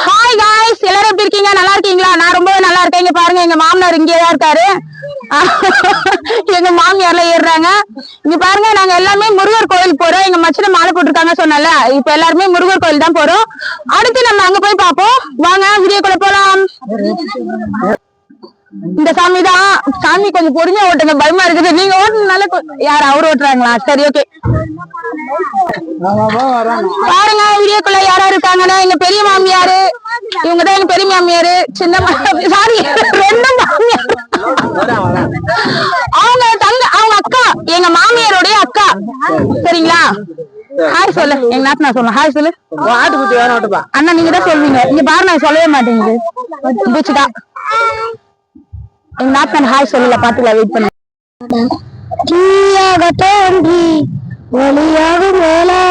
Hi guys, எல்லாரும் எப்படி இருக்கீங்க? நல்லா இருக்கீங்களா? நான் ரொம்பவே நல்லா இருக்கேன். இங்க பாருங்க, எங்க மாமனார் இங்கேதான் இருக்காரு. எங்க மாமியார்ல ஏறுறாங்க. இங்க பாருங்க, நாங்க எல்லாமே முருகர் கோயில் போறோம். எங்க மச்சனை மாலை போட்டிருக்காங்க சொன்னல, இப்ப எல்லாருமே முருகர் கோயில் தான் போறோம். அடுத்து நம்ம அங்க போய் பாப்போம். வாங்க வீடியோக்குள்ள போலாம். இந்த சாமி தான். சாமி கொஞ்சம் பொறுமையா ஓட்டுங்க, பயமா இருக்குது. நீங்க ஓட்டுனால யார் அவர் ஓட்டுறாங்களா? சரி, ஓகே. பாருங்க வீடியோக்குள்ள யாரா இருக்காங்கன்னா, எங்க பெரிய மாமியாரு, இவங்கதான் எங்க பெரிய மாமியாரு. சின்ன சாரி, ரெண்டு மாமியார். அவங்க தங்க, அவங்க அக்கா, எங்க மாமியாருடைய அக்கா. சரிங்களா? ஹாய் சொல்லு, எங்க நாட்டு நான் சொல்ல. ஹாய் சொல்லு. அண்ணா நீங்க தான் சொல்வீங்க. இங்க பாரு, நான் சொல்லவே மாட்டேங்குது. பிடிச்சுதா எங்க நாட்டு ஹாய் சொல்லல. பாட்டுல வெயிட் பண்ண. தீயாக தோன்றி ஒளியாகும் மேலா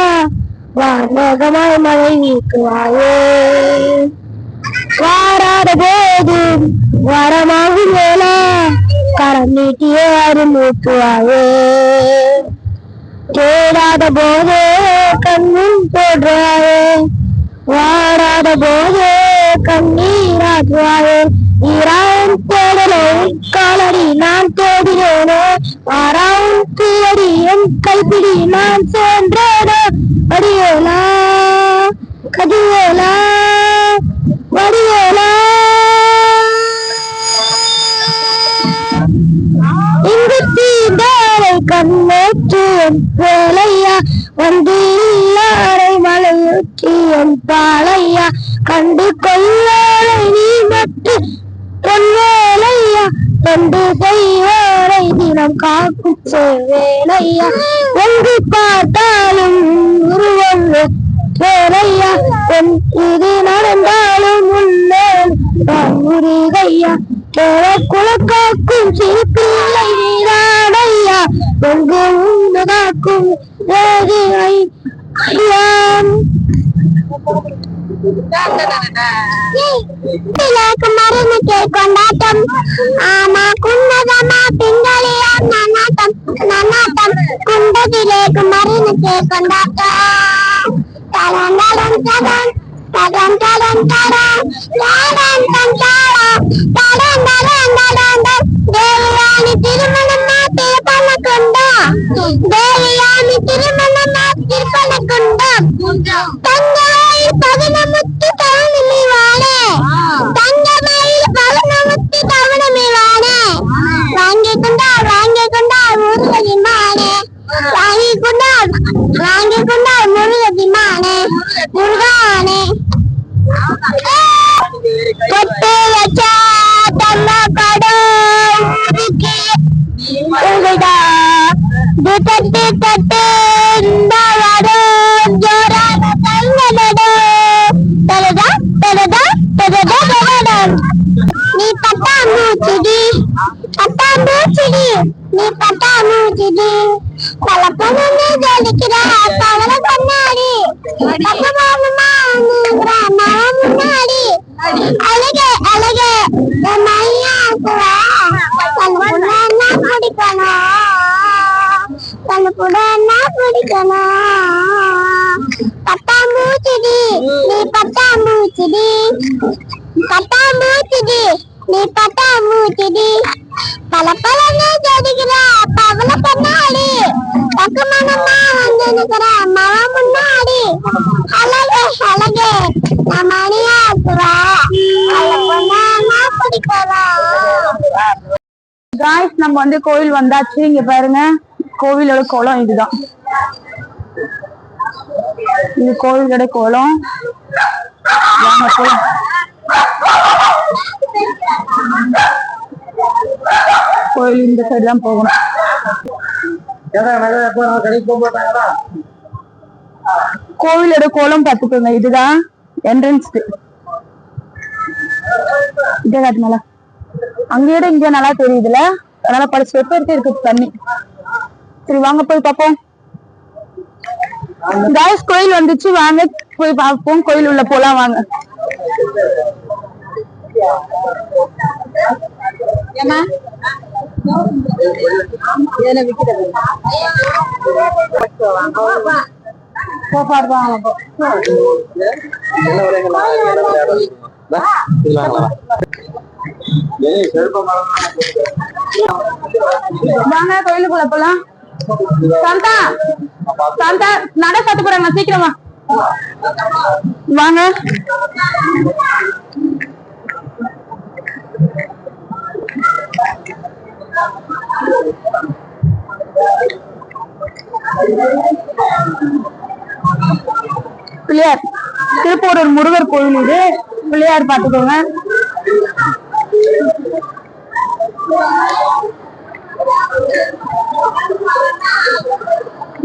வானகமாய் மழை நீக்குவாயே, வாராத போதும் வரமாகும் மேலா கரம் நீட்டியே அருள் ஊற்றுவாயே, தேடாத போதே கண்ணும் போடுவாயே, வாடாத போதே கண்ணீராற்றுவாயே, ஈரான் தேடலே காலடி நான் தேடினேனே, ஆறாம் தீயடி என் கைப்பிடி நான் சென்றேனே, வடிவேலா கதிவேலா வடிவேலா. இங்கு தீண்டாரை கண்ணேற்று என் வேலையா, வந்து இல்லாரை மலையூற்றி என் பாலையா, கண்டு கொள்ளாரை நீ மட்டு பொன்வேலையா, கண்டு செய்வாரை தினம் காக்கும் வேலையா, எங்கு பார்த்தாலும் உருவம் வேலையா, இது நடந்தாலும் முன்னே முருகையா, குலக்காக்கும் சிறுப்பிள்ளை நீராடையா, எங்கு உண்டு காக்கும் கொண்டாட்டம். ஆமா குன்னதமா பிங்களையா நன்னாட்டம், நன்னாட்டம் குண்டதிலே குமரனுக்கு கொண்டாட்டம். தரம் தரம் தரம் தரம் தரம் தரம் தரம் தரம் தரம் தரம் தரம். தேவியானி திருமணமா திருப்பண கொண்டோம், தேவியானி திருமணமா திருப்பண கொண்டோம். தங்கமயில் பகனமுத்து தவணமி வாழே, தங்கமயில் பகனமுத்து தவணமி வாழே, வாங்கி கொண்டார் முருகதி மானே, வாங்கி கொண்டார் முருகதி மானே, முருகானே. தொட்டு வச்சா தம்ம படம் தட்டு தட்டு இந்த வடம் ஜோரான தங்கடம் தலதா தலதா தலதா தலடம். நீ பட்டாம்பூச்சிடி பட்டாம்பூச்சிடி, நீ பட்டாம்பூச்சிடி, பல பொண்ணு ஜொலிக்கிற பவள கண்ணாடி, பக்கமாமா முன்னாடி அழகே அழகே மையா பிடிக்கணும், பிடிக்கணும். பட்டாம்பூச்சிடி நீ பட்டாம்பூச்சிடி, பட்டாம்பூச்சிடி நீ பட்டாம்பூச்சிடி, பல பழங்க ஜொலிக்கிற பவள கண்ணாடி, பக்கமானமா வந்து நிக்கிற மழ முன்னாடி, அழகே அழகே நான் மணியாக்குவா பிடிக்கலாம். காய்ஸ், நம்ம வந்து கோவில் வந்தாச்சு. இங்க பாருங்க, கோவிலோட கோலம் இதுதான். இது கோவிலோட கோலம். வாங்க போலாம். கோயில் இந்த சைடு தான் போகணும். கோவிலோட கோலம் பார்த்துக்கோங்க. இதுதான் என்ட்ரன்ஸ். இதை காட்டுனால அங்கேயோட இங்க நல்லா தெரியுதுல, அதனால பல ஸ்டெப் இருக்கு தண்ணி. சரி வாங்க போய் பார்ப்போம். காய்ஸ், கோயில் வந்துச்சு, வாங்க போய் பார்ப்போம். கோயில் உள்ள போலாம் வாங்க. சோஃபார் தான் வாங்க கோயிலுக்குள்ள போலாம். சாந்தா சாந்தா நட சாத்து போறாங்க, சீக்கிரமா வாங்க. பிள்ளையார் திருப்பூர் முருகர் கோயில் இது. பிள்ளையார் பாத்துக்கோங்க.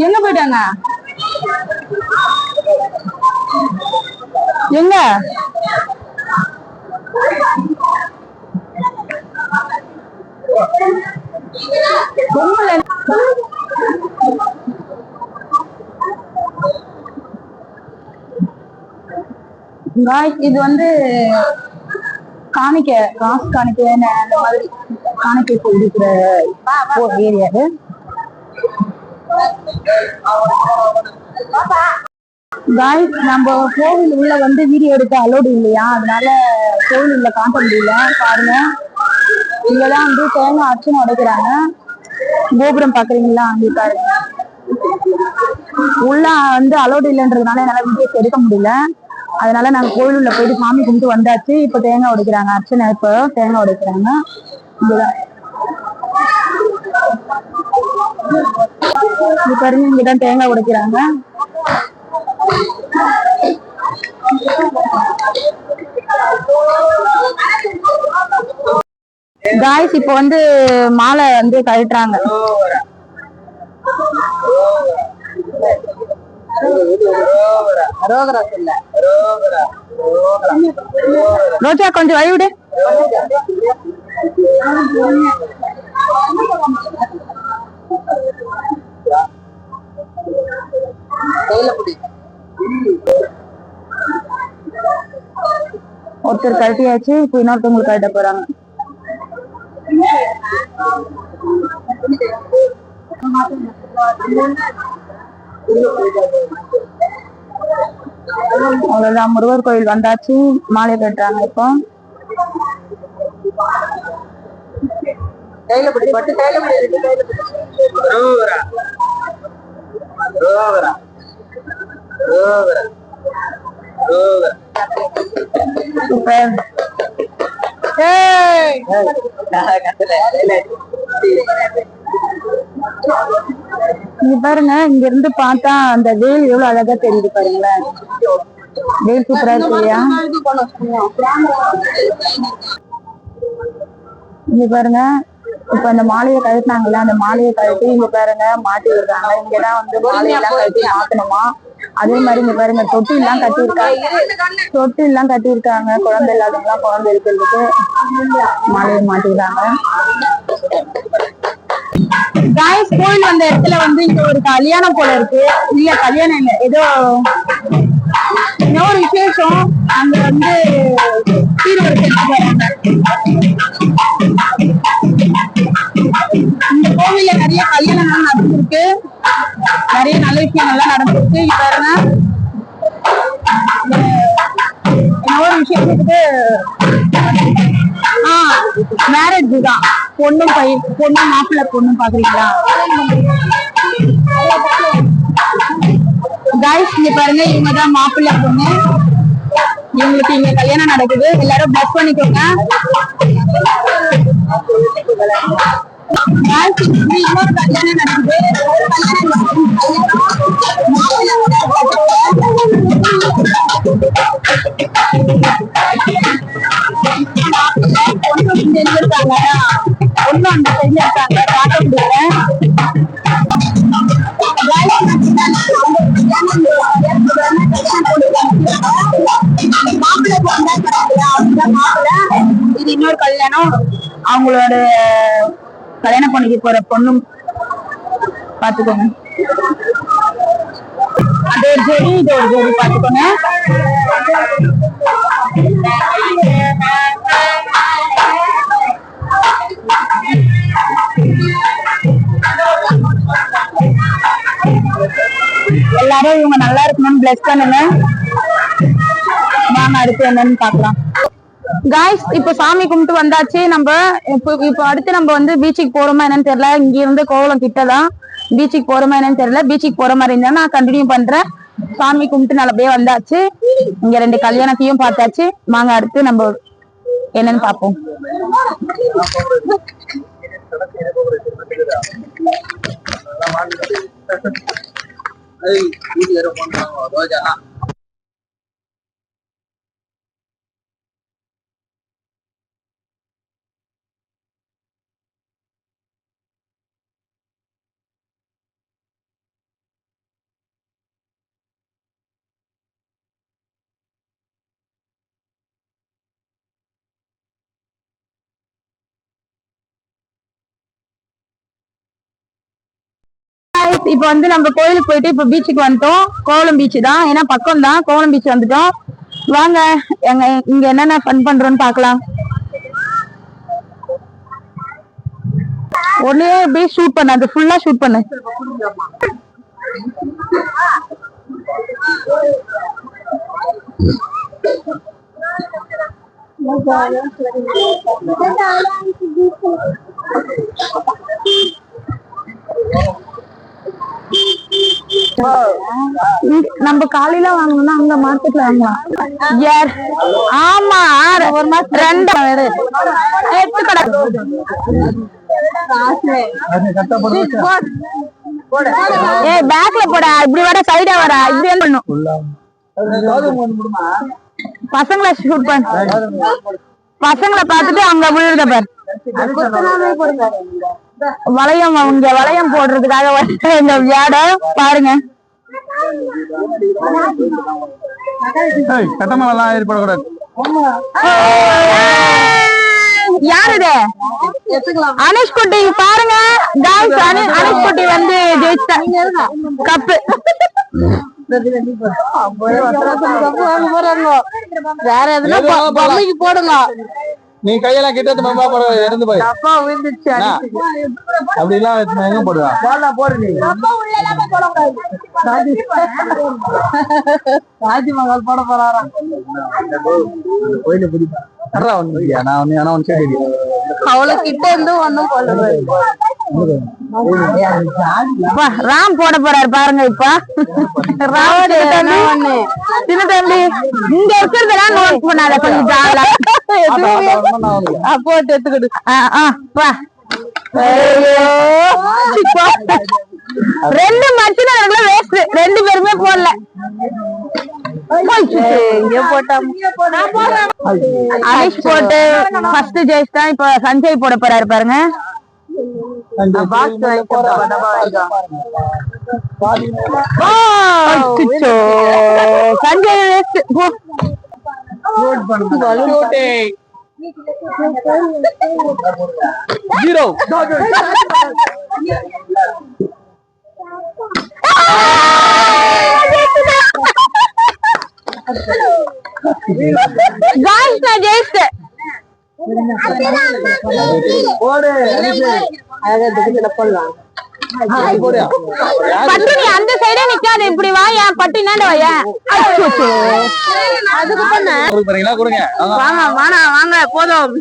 எங்க போயிட்டாங்க? எங்க இது வந்து காணிக்க காசு காணிக்க அந்த மாதிரி காணிக்கை கொடுக்கிற ஏரியா இது. காய்ஸ் நம்ம கோவில் உள்ள வந்து வீடியோ எடுக்க அலோடு இல்லையா, அதனால கோவில் உள்ள காட்ட முடியல. பாருங்க, இங்கதான் வந்து தேங்காய் அர்ச்சனை உடைக்கிறாங்க. கோபுரம் பாக்குறீங்களா, அங்கே பாருங்க. உள்ள வந்து அலோடு இல்லைன்றதுனால என்னால வீடியோஸ் எடுக்க முடியல. அதனால நாங்க கோவில் உள்ள போயிட்டு சாமி கும்பிட்டு வந்தாச்சு. இப்ப தேங்காய் உடைக்கிறாங்க, அர்ச்சனை இப்ப தேங்காய் உடைக்கிறாங்க. இங்க பாருங்க, இங்கதான் தேங்காய் உடைக்கிறாங்க. காய்ஸ் இப்ப வந்து மாலை வந்து கழட்டுறாங்க. ரோஜா கொஞ்சம் வழி விடு. ஒருத்தர் கழட்டியாச்சு, இப்ப இன்னொருத்தவங்களுக்கு கழட்ட போறாங்க. அவ்வளவுதான், முருகர் கோயில் வந்தாச்சு. மாலை கட்டுறாங்க. இப்போ இங்க பாருங்க, இங்க இருந்து பார்த்தா அந்த வேல் எவ்வளவு அழகா தெரியுது பாருங்களேன். வேல் சூப்பரா இருக்கு இல்லையா? இங்க பாருங்க, இப்ப அந்த மாலையை கழட்டினாங்கல்ல, அந்த மாலையை கழட்டி இங்க பாருங்க மாட்டி விடுறாங்க. இங்கதான் வந்து மாலையெல்லாம் கழட்டி மாத்தணுமா. அதே மாதிரி இங்க பாருங்க, தொட்டி எல்லாம் கட்டியிருக்காங்க. குழந்தை இல்லாதவங்க குழந்தை இருக்கிறதுக்கு மாலையை மாட்டிக்கிறாங்க. காய்ஸ் கோயில் வந்த இடத்துல வந்து இங்க ஒரு கல்யாணம் போல இருக்கு. இல்ல கல்யாணம் இல்ல, ஏதோ ஒரு விசேஷம். அங்க வந்து இந்த கோவில்ல நிறைய கல்யாணங்கள் நடந்திருக்கு, நிறைய நல்ல விஷயங்கள்லாம் நடந்திருக்கு. பாருங்க, ஒரு விஷயத்துக்கு மேரேஜ் தான். பொண்ணும் மாப்பிள்ளை பொண்ணும் பாக்குறீங்களா காய்ஸ்? இங்க பாருங்க, இவங்கதான் மாப்பிள்ளை பொண்ணு. இவங்களுக்கு இங்க கல்யாணம் நடக்குது. எல்லாரும் பிளஸ் பண்ணிக்கோங்க. இன்னொரு கல்யாணம் நடக்குது. பொண்ணு செஞ்சிருக்காங்க, பொண்ணு அந்த செஞ்சிருக்காங்க, காட்ட முடியல. இது இன்னொரு கல்யாணம். அவங்களோட கல்யாணம் பண்ணிக்க போற பொண்ணும் பாத்துக்கோங்க. அது ஒரு ஜோடி, இது ஒரு ஜோடி பாத்துக்கோங்க. எல்லாரும் இவங்க நல்லா இருக்கணும். வரணும், பிளஸ் பண்ணுங்க. வாங்க அடுத்து என்னன்னு பாக்கலாம். காய்ஸ் இப்ப சாமி கும்பிட்டு வந்தாச்சு. நம்ம இப்ப அடுத்து நம்ம வந்து பீச்சுக்கு போறோமா என்னன்னு தெரியல. இங்க இருந்து கோவளம் கிட்டதான், பீச்சுக்கு போறோமா என்னன்னு தெரியல. பீச்சுக்கு போற மாதிரி இருந்தா நான் கண்டினியூ பண்றேன். சாமி கும்பிட்டு நல்லபடியா வந்தாச்சு. இங்க 2 கல்யாணத்தையும் பார்த்தாச்சு. வாங்க அடுத்து நம்ம என்னன்னு பாப்போம். இப்ப வந்து நம்ம கோயிலுக்கு போயிட்டு இப்ப பீச்சுக்கு வந்துட்டோம். கோவளம் பீச் தான், ஏன்னா பக்கம் தான். கோவளம் பீச் வந்துட்டோம். வாங்க இங்க என்னென்ன ஃபன் பண்றோம்னு பாக்கலாம். ஒன்னே அப்படியே ஷூட் பண்ணு, அது ஃபுல்லா ஷூட் பண்ணு. நம்ம காலையில வாங்கணும்னா அங்க மார்க்கெட்ல வாங்கலாம். ஆமா, ஒரு மாசம் 2 பேக்ல போட, இப்படி வர சைடா வர, இப்படி பண்ணும். பசங்களை ஷூட் பண்ண, பசங்களை பார்த்துட்டு அங்க விழுத பாரு. வளையம், இங்க வளையம் போடுறதுக்காக இந்த வியாட பாருங்க. யாரு அனுஷ் குட்டி பாருங்க. அனுஷ் குட்டி வந்து ஜெயிச்சிட்டாங்க கப்பு. வேற எதுனா பொம்மைக்கு போடுங்க. நீ கையெல்லாம் கிட்ட மாமா போட இறந்து போய் அப்பா விழுந்துச்சு. அப்படி எல்லாம் எங்க போடுவா போடு. ராஜ்மஹால் போட போறாராம். கோயில பிடிப்பா அவ்வளவு கிட்ட இருந்து ஒண்ணும் போல. ராம் போட போறாரு பாருங்க. இப்ப சின்ன தம்பி இங்க இருக்கிறதெல்லாம் நோட் பண்ணாத, கொஞ்சம் போட்டு எடுத்துக்கிட்டு. ரெண்டு மச்சினர்களும் வேஸ்ட், 2 பேருமே போடல. அனிஷ் போட்டு ஃபர்ஸ்ட் ஜெயிச்சிட்டா. இப்ப சஞ்சய் போட போறாரு பாருங்க. சஞ்சய் வேஸ்ட். ஜீரோ. गाइस நான் ஜெயிச்சேன். போடு பட்டு நீ அந்த சைடே நிக்காத, இப்படி வா. என் பட்டு என்னடா வா. அதுக்கு பண்ண கொடுங்க. வாங்க வாங்க வாங்க போதும்.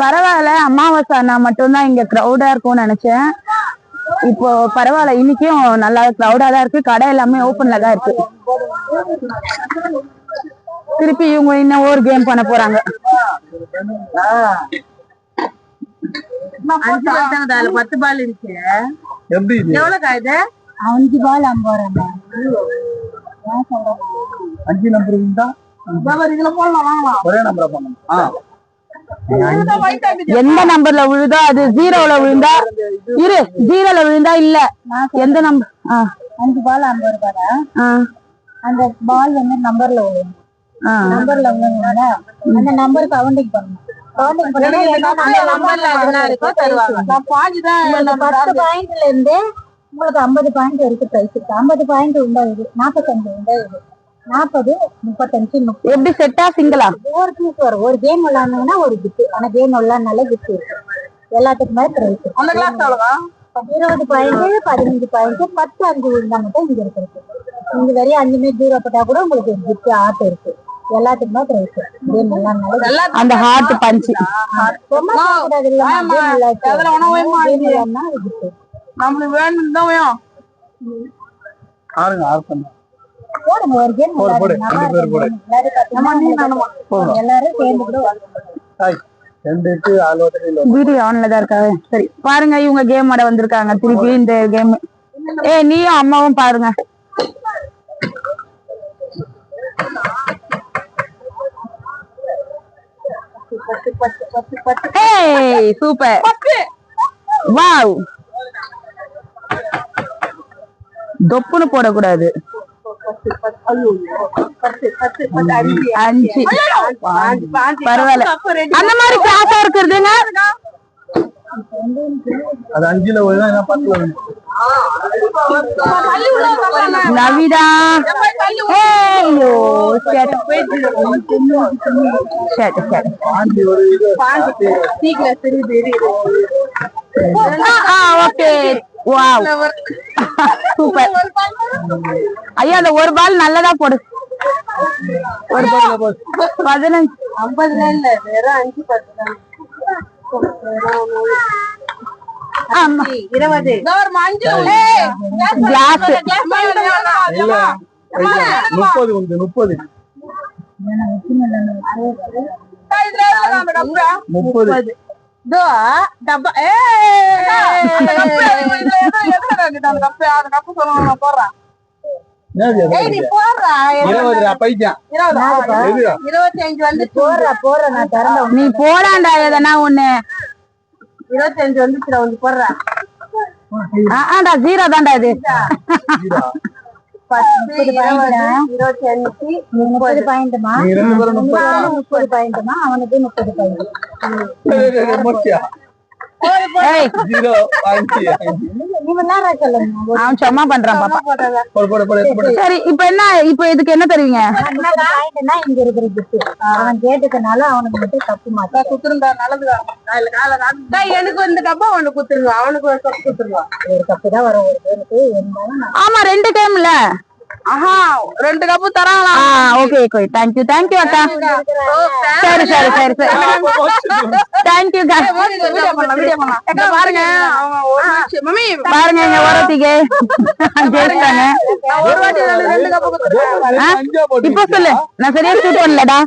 பரவாயில்ல, அமாவாசை நான் மட்டும்தான் இங்க கிரௌடா இருக்கும்னு நினைச்சேன். இப்போ பரவாயில்ல, இன்னைக்கும் நல்லா கிரௌடா தான் இருக்கு. கடை எல்லாமே ஓபன்ல தான் இருக்கு. திருப்பி இவங்க இன்னும் ஒரு கேம் பண்ண போறாங்க. 10 பால் இருக்கு. எவ்வளவு காயுது? 5 பால் 50 ரூபா. 5 நம்பர் இருந்தா ஒரே நம்பரா பண்ணணும். எந்த நம்பர்ல விழுதோ அது ஜீரோல விழுந்தா இரு, ஜீரோல விழுந்தா இல்ல. எந்த நம்பர்? 5 பால் 50 ரூபாய். அந்த பால் வந்து நம்பர்ல விழும். நம்பர்ல விழுந்தனால அந்த நம்பர் கவுண்டிங் பண்ணணும். கவுண்டிங் பண்ணா அந்த நம்பர்ல என்ன இருக்கோ தருவாங்க. 10 பாயிண்ட்ல இருந்து உங்களுக்கு 50 பாயிண்ட் வரைக்கும் பிரைஸ் இருக்கு. 50 பாயிண்ட் உண்டா இது, 45 உண்டா இது. 40, 35. எப்படி செட்டா சிங்கிளா? ஒரு பீஸ் வரும். ஒரு கேம் விளையாடுனா ஒரு கிஃப்ட். ஆனா கேம் விளையாடுனால கிஃப்ட் இருக்கு. எல்லாத்துக்குமே பிரைஸ். அந்த கிளாஸ் எவ்வளவுக்கா? 20 பாயிண்ட், 15 பாயிண்ட், 10 5 இருந்தா மட்டும் இங்க இருக்கு. இங்க வரையும் 5 ஜீரோ போட்டா கூட உங்களுக்கு கிஃப்ட் ஆர்ட் இருக்கு. எல்லாத்துக்குமே பிரைஸ். கேம் விளையாடுனால அந்த ஹார்ட் பஞ்ச் கூடாது இல்ல. நம்மளுக்கு வேணும் தான் வேணும். ஆறுங்க ஆறு பண்ண போடுங்க. ஒரு கேம் போடு 2 பேர் போடு. எல்லாரும் சேர்ந்து கூட ஹாய் 2 ஆலோசனை வீடியோ ஆன்ல தான் இருக்காது. சரி பாருங்க, இவங்க கேம் ஆட வந்திருக்காங்க திருப்பி இந்த கேம். நீயும் அம்மாவும் பாருங்க. Super, wow. தொப்புன்னு போடக்கூடாது. 5 பரவாயில்ல. அந்த மாதிரி கிளாஸா இருக்குதுங்க. அது 5ல வருதா இல்ல 10ல வருது? நவிதா ஐயோ ஷட் ஒரு இது ஓகே வாவ் சூப்பர். ஐயா அந்த ஒரு பால் நல்லதா போடு. ஒரு பால் 15 50 இல்ல, வெறும் 5 10 தான். 20 கிளாஸ் இல்ல 30 வந்து 30 30 டப்பா. என்னது 20 பைசா 25 வந்து போடுற நான் தரேன். நீ போடாண்டா எதனா ஒண்ணு. 25 வந்துச்சுடா, வந்து போடுறேன். ஆண்டா ஜீரோ தான்டா இது. 10 20 25 30 பாயிண்ட்மா. நீ 2 பேரும் 30 பாயிண்ட்மா. அவனுக்கு 30 பாயிண்ட். மொச்சியா ஏய் 0 5 நீ விளையாடுற சொல்லுங்க. அவன் சும்மா பண்றான் பாப்பா. போடு சரி இப்போ என்ன, இப்போ இதுக்கு என்ன தருவீங்க? பாயிண்ட்னா இங்க இருக்கிற gift. அவன் கேட்டதுனால அவனுக்கு மட்டும் தப்பு மாட்டா குத்துருந்தா நல்லதுதான். எனக்கு வந்து டப்பா ஒண்ணு குத்துருங்க, அவனுக்கு ஒரு கப் குத்துருங்க. ஒரு கப்பு தான் வரும் ஒரு பேருக்கு. இருந்தாலும் ஆமா 2 டைம்ல. ஆஹா 2 கப் தராங்களா? ஓகே ஓகே தேங்க் யூ அக்கா. சரி தேங்க் யூ கா. வீடியோ பண்ணலாம். அக்கா பாருங்க, அவங்க ஒரு நிமிஷம் மம்மி பாருங்க இங்க ஓரத்திக்கு ஜெயிச்சாங்க. ஒரு வாட்டி 2 கப் குத்துறேன். இப்போ சொல்லு, நான் சரியா ஷூட் பண்ணலடா.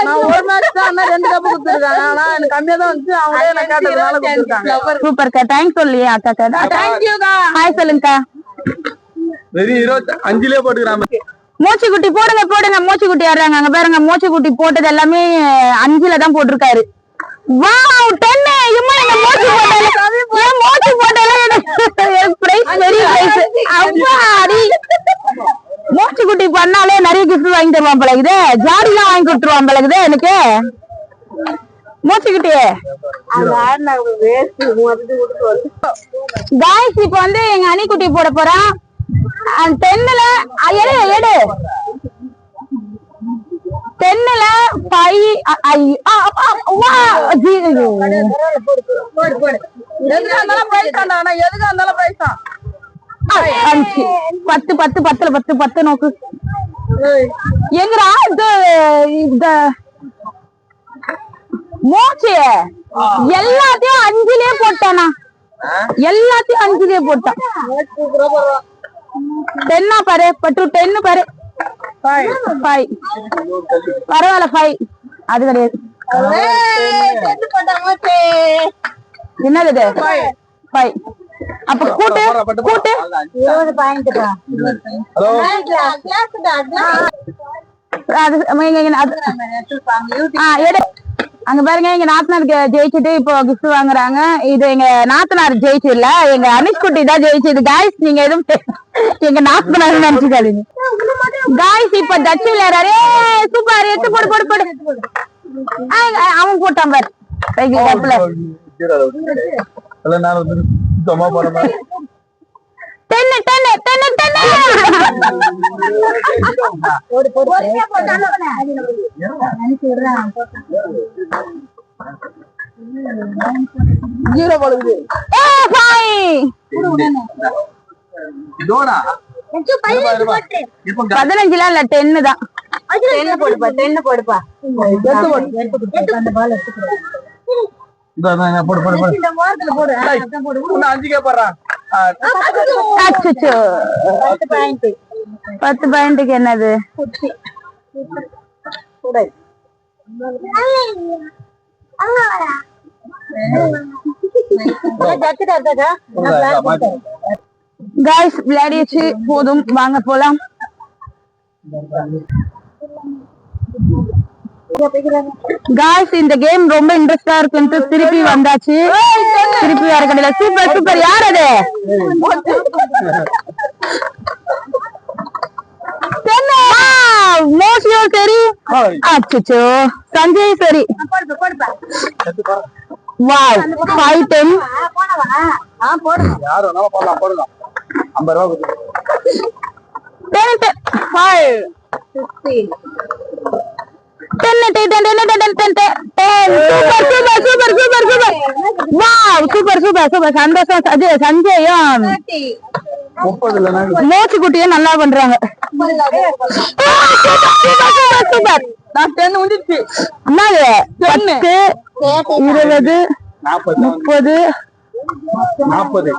நான் ஒரு மேட்ச் தான் 2 கப் குத்துறேன். ஆனா எனக்கு கம்மியா தான் வந்து அவங்களே எனக்கு கேட்டதுனால குத்துறாங்க. சூப்பர் கா, தேங்க்ஸ் சொல்லியே அக்கா கா. தேங்க் யூ கா. ஹாய் சொல்லுங்கக்கா. வெரி 25லே போட்டுக்கறாம. மூச்சுக்குட்டி போடுங்க. மூச்சுக்குட்டி ஆடுறாங்க அங்க பாருங்க. மூச்சுக்குட்டி போட்டது எல்லாமே 5ல தான் போட்டிருக்காரு. வாவ் 10. இம்மா இந்த மூச்சு போட்டல எனக்கு பிரைஸ் வெரி பிரைஸ். அப்பா அடி மூச்சுக்குட்டி பண்ணாலே நிறைய கிஃப்ட் வாங்கி தருவான் போல இது. ஜாடிலாம் வாங்கி கொடுத்துருவான் போல இது எனக்கு. மூச்சுக்குட்டி காய்ஸ் இப்ப வந்து எங்க அணிக்குட்டி போட போறான். 10ல எடு 10ல 5 10 நோக்கு எங்கடா இந்த மூச்சு எல்லாத்தையும் 5லயே போட்டானா? எல்லாத்தையும் 5லயே போட்டான். 10 பாரு பட்டு 10 பாரு 5 பரவாயில்ல 5 அது கிடையாது. என்னது 5 அப்ப கூட்டு 20 பாயிண்ட்ப்பா. அங்க பாருங்க எங்க நாத்தனாருக்கு ஜெயிச்சுட்டு இப்போ கிஃப்ட் வாங்குறாங்க. இது எங்க நாத்தனார் ஜெயிச்சு இல்ல, எங்க அனிஷ்குட்டி தான் ஜெயிச்சது. காய்ஸ் நீங்க எதுவும் எங்க நாத்தனார் நினைச்சுக்காதீங்க காய்ஸ். இப்ப தச்சு விளையாடுறாரு. சூப்பர் எடுத்து போடு. அவன் போட்டான் பாரு சைக்கிள் கப்ல. 10 10 10 10. போடு போடு நினைச்சு விடுறேன். ஜீரோ போடுது. 15 இல்ல 10 தான். 10 போடுப்பா 10 போடுப்பா. அந்த பால் எடுத்துக்கோ. போடு போடு போடு. இந்த மோரத்துல போடு. இன்னும் 5 கேப்பறா. அச்சச்சோ 10 பாயிண்ட். 10 பாயிண்ட்க்கு என்னது? போடு. गाइस விளையாடிச்சு போதும், வாங்க போலாம். गाइस இந்த கேம் ரொம்ப இன்ட்ரெஸ்டா இருக்குன்னு திருப்பி வந்தாச்சு. திருப்பி வர கடையில சூப்பர் சூப்பர். யார் அது? மோசியோ சரி. அச்சச்சோ சஞ்சய் சரி. வாவ் 5 10. யாரோ நம்ம போடலாம் போடலாம். 50 ரூபாய் கொடுத்து. 10 5 15 10 super super super super super. Wow super super super. சந்தோஷம். அது சஞ்சயும் 30 இல்லனா மோச்சு குட்டியும் நல்லா பண்றாங்க. Super super. நான் 10 முடிஞ்சிச்சு. என்னது 10 20 40 30 40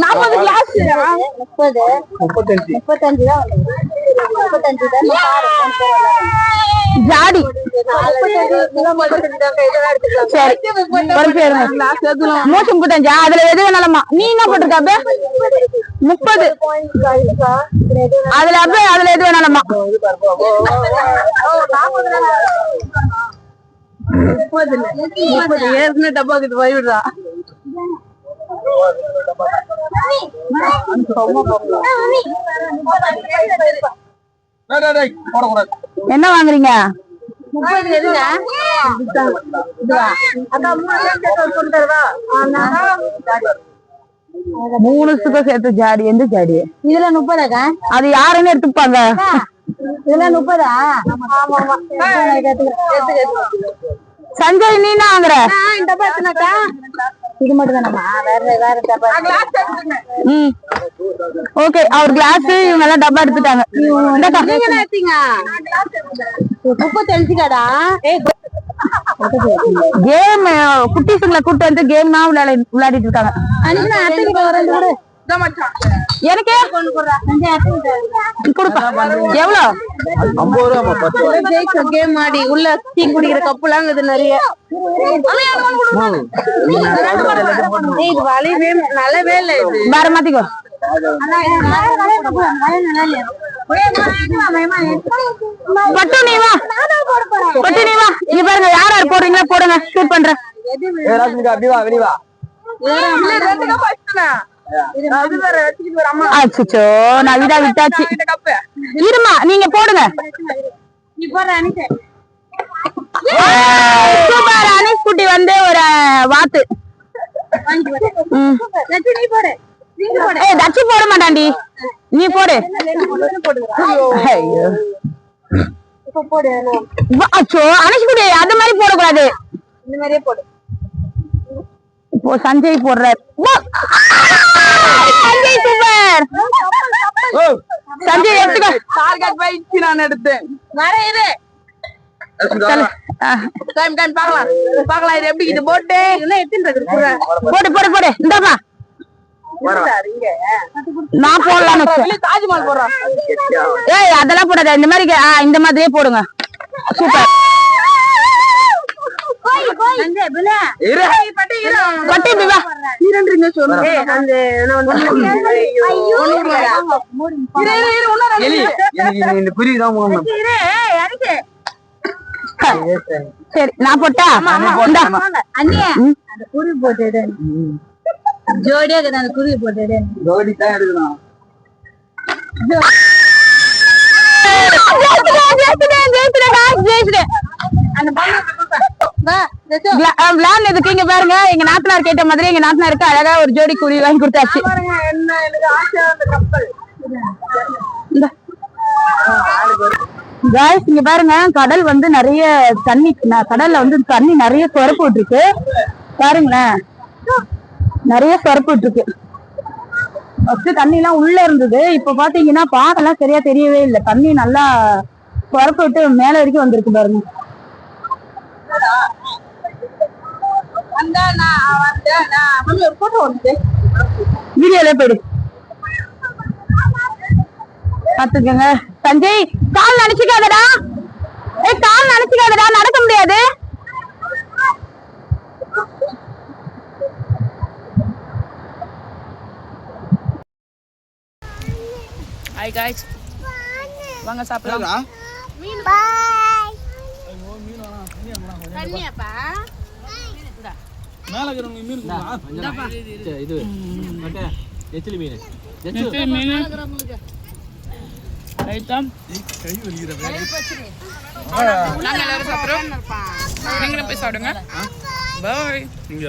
40 கிளாஸ் 30 35 35 தான் வந்து 35 தான் ஜாடி. சரி குறைச்சு இருங்க. மோச்சு 35. அதுல எது வேணாலுமா? நீ என்ன போட்டிருக்க? 30 அதுல அப்படியே அதுல எது வேணாலுமா? 30 ஏற்கனவே டப்பா கிட்ட போய் விடுறா. போடக்கூடாது. என்ன வாங்குறீங்க? 30 எதுங்க? அக்கா 3 கொண்டு தரவா? 3 சுகம் சேர்த்து ஜாடி. எந்த ஜாடி? இதுல 30 அக்கா. அது யாருன்னு எடுத்துப்பாங்க. இதுல 30 சஞ்சய் நீ என்ன வாங்குற? இந்த டப்பா எத்தனைக்கா? இது மட்டும் தானம்மா? வேற டப்பா. ம் ஓகே. அவர் கிளாஸ் இவங்க எல்லாம் டப்பா எடுத்துட்டாங்க. நீங்க என்ன எடுத்தீங்க? 35 கடா. கேம் குட்டீஸுங்களை கூட்டு வந்து கேம் தான் விளையாடிட்டு இருக்காங்க. எனக்கு கொடுப்பா. எவ்வளவு? 50 ரூபாய். கேம் ஆடி உள்ள டீ குடிக்கிற கப்புலாம் நிறைய. இது வலிவே நல்லாவே இல்ல. இது வேற மாத்திக்கோ. பட்டு நீ வா. பட்டு நீ வா. இங்க பாருங்க யார் யார் போடுறீங்களா போடுங்க. ஷூட் பண்றேன். ராஜ்மிகா அப்படி வா வெளிய வா. அச்சோ நான் விடா விட்டாச்சு. இருமா நீங்க போடுங்க. சூப்பர். அனிஷ் குட்டி வந்து ஒரு வாத்து. தச்சு போட மாட்டாண்டி. நீ போடு. அச்சோ அனிஷ் குட்டி அது மாதிரி போடக்கூடாது. இந்த மாதிரியே போடு. இப்போ சஞ்சய் போடுறார். சஞ்சய் சூப்பர். சஞ்சய் எடுத்துக்கோ. டார்கெட் வைச்சு நான் எடுத்தேன். டைம் பார்க்கலாம் பார்க்கலாம். இது எப்படி இது போட்டு என்ன எத்தின்றது? போடு போடு போடு. இந்தாமா நான் போடலாம்னு வச்சேன். தாஜ்மஹால் போடுறான். ஏய் அதெல்லாம் போடாத. இந்த மாதிரி இந்த மாதிரியே போடுங்க. சூப்பர். பட்டி பிவா சரி நான் போட்டா குருவி போட்டு ஜோடியா அந்த குருவி போட்டு ஜோடி தான் எடுக்கணும். அந்த விளையாடுனதுக்கு இங்க பாருங்க எங்க நாத்தனார் கேட்ட மாதிரி எங்க நாத்தனாருக்கு அழகா ஒரு ஜோடி குருவி வாங்கி கொடுத்தாச்சு. பாருங்க என்ன எனக்கு ஆசையா அந்த கப்பல். காய்ஸ் இங்க பாருங்க கடல் வந்து நிறைய தண்ணி, கடல்ல வந்து தண்ணி நிறைய சொரப்பு விட்டுருக்கு பாருங்களேன், நிறைய சொரப்பு விட்டுருக்கு. ஃபர்ஸ்ட் தண்ணி எல்லாம் உள்ள இருந்தது, இப்ப பாத்தீங்கன்னா பாக்கெல்லாம் சரியா தெரியவே இல்லை, தண்ணி நல்லா சொரப்பு விட்டு மேல வரைக்கும் வந்திருக்கு பாருங்க. வீடியோல போயிடு பாத்துக்கங்க. சஞ்சய் கால் நினைச்சுக்காதடா, கால் நினைச்சுக்காதடா, நடக்க முடியாது. ஹாய் गाइस வாங்க சாப்பிடலாம். தண்ணியாப்பா மேல இருக்கிறவங்க மீன் கொடுங்க. இது மட்டை நெத்திலி மீன். நெத்திலி மீன் ரைட்டம் கை வலிக்குற. நாங்க எல்லாரும் சாப்பிடுறோம், நீங்களும் போய் சாப்பிடுங்க. பாய். இங்க